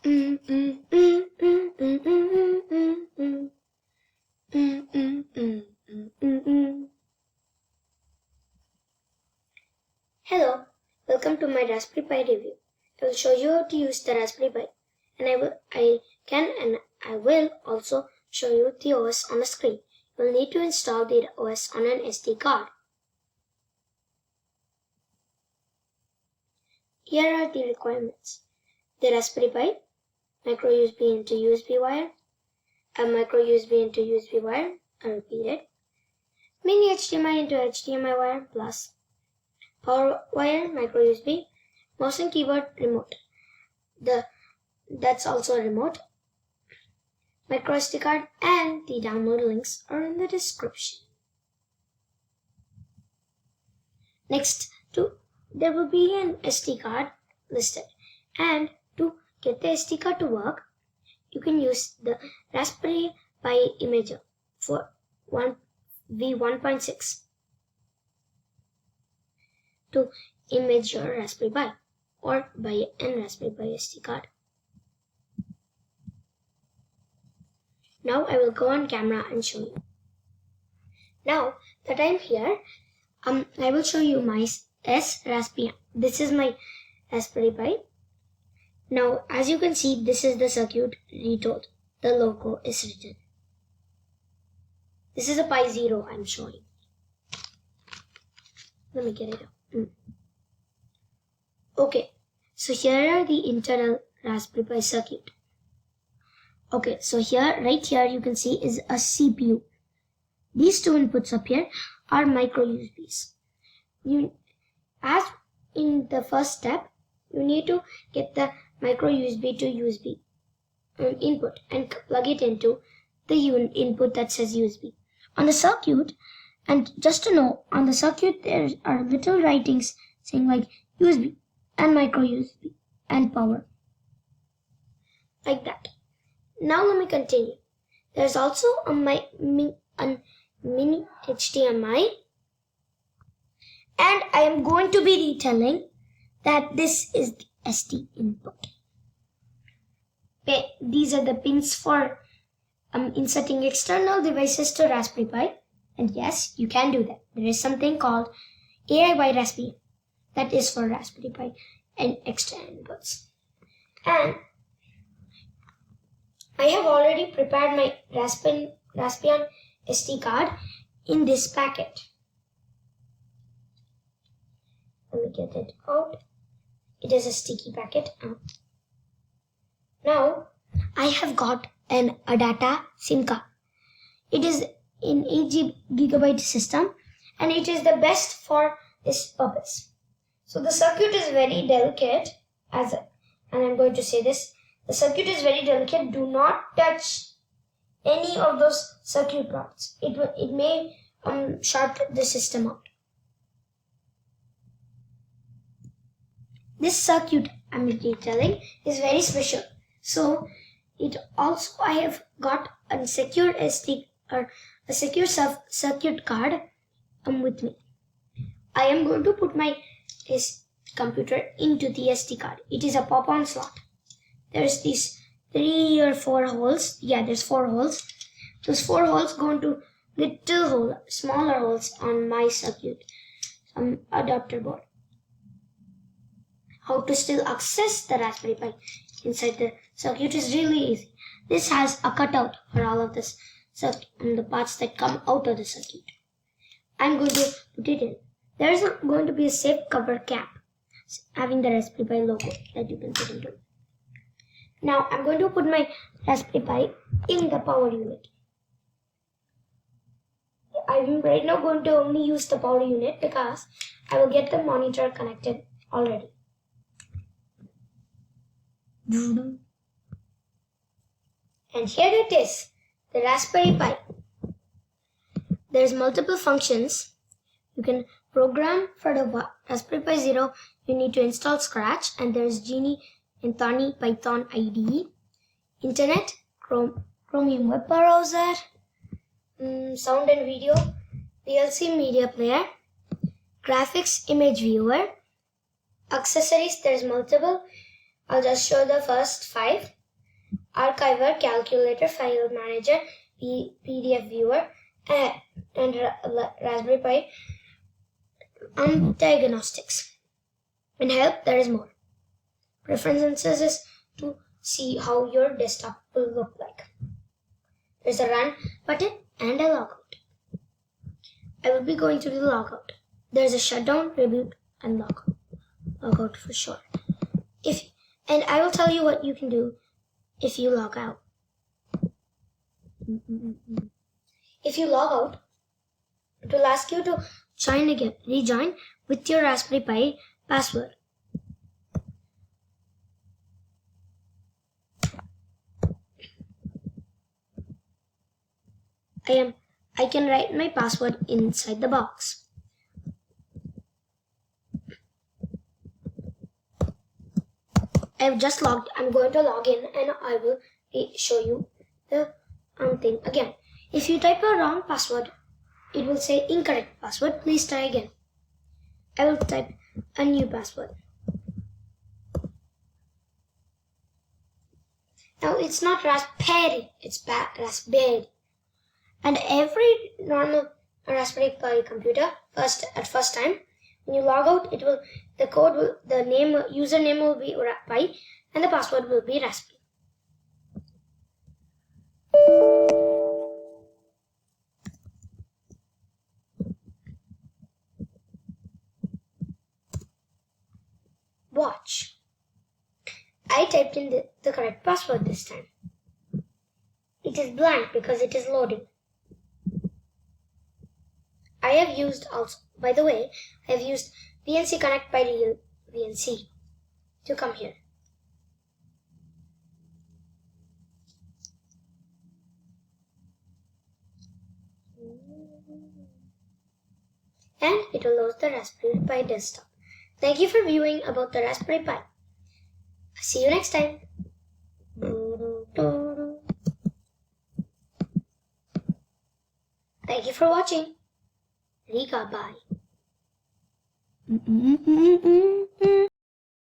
Hello, welcome to my Raspberry Pi review. I will show you how to use the Raspberry Pi, and I will also show you the OS on the screen. You will need to install the OS on an SD card. Here are the requirements: the Raspberry Pi, micro USB into USB wire, a micro USB into USB wire, I repeat it, mini HDMI into HDMI wire plus power wire, micro USB, mouse and keyboard, remote. That's also a remote, micro SD card, and the download links are in the description. Next, there will be an SD card listed, and to get the SD card to work, you can use the Raspberry Pi Imager for v1.6 to image your Raspberry Pi, or buy an Raspberry Pi SD card. Now I will go on camera and show you. Now that I'm here, I will show you my Raspbian. This is my Raspberry Pi. Now, as you can see, this is the circuit retold. The logo is written. This is a Pi 0 I'm showing. Let me get it up. Okay, so here are the internal Raspberry Pi circuit. Okay, so right here you can see is a CPU. These two inputs up here are micro USBs. As in the first step, you need to get the micro USB to USB input and plug it into the input that says USB. On the circuit, and just to know, on the circuit there are little writings saying like USB and micro USB and power. Like that. Now let me continue. There's also a mini HDMI, and I am going to be retelling that this is the SD input. These are the pins for inserting external devices to Raspberry Pi, and yes, you can do that. There is something called AI by Raspbian that is for Raspberry Pi and extra inputs. And I have already prepared my Raspbian SD card in this packet. Let me get it out. It is a sticky packet. Now, I have got an ADATA SIM card. It is in 8 GB system, and it is the best for this purpose. So the circuit is very delicate, and I'm going to say this. The circuit is very delicate. Do not touch any of those circuit boards. It may short the system out. This circuit I'm detailing is very special. So I have got a secure SD or a secure circuit card with me. I am going to put my computer into the SD card. It is a pop-on slot. There's these 3 or 4 holes. Yeah, there's 4 holes. Those 4 holes go into little smaller holes on my circuit, adapter board. How to still access the Raspberry Pi inside the circuit is really easy. This has a cutout for all of this circuit and the parts that come out of the circuit. I'm going to put it in. There is going to be a safe cover cap having the Raspberry Pi logo that you can put into. Now I'm going to put my Raspberry Pi in the power unit. I'm right now going to only use the power unit because I will get the monitor connected already. And here it is, the Raspberry Pi. There's multiple functions. You can program for the Raspberry Pi 0. You need to install Scratch, and there's Genie and Thorny Python IDE, Internet, Chromium web browser, sound and video, VLC media player, graphics image viewer, accessories. There's multiple I'll just show the first 5. Archiver, calculator, file manager, PDF viewer, and Raspberry Pi, and diagnostics. In help, there is more. Preferences is to see how your desktop will look like. There's a run button and a logout. I will be going to the logout. There's a shutdown, reboot, and logout. Logout for sure. And I will tell you what you can do if you log out. If you log out, it will ask you to join again, rejoin with your Raspberry Pi password. I can write my password inside the box. I've just logged. I'm going to log in and I will show you the thing again. If you type a wrong password, it will say incorrect password. Please try again. I will type a new password. Now it's not Raspberry, it's Raspberry. And every normal Raspberry Pi computer, at first time, when you log out, username will be Pi, and the password will be Raspberry. Watch. I typed in the correct password this time. It is blank because it is loading. I have used VNC Connect by Real VNC to come here. And it will load the Raspberry Pi desktop. Thank you for viewing about the Raspberry Pi. See you next time. Thank you for watching. Rika, bye.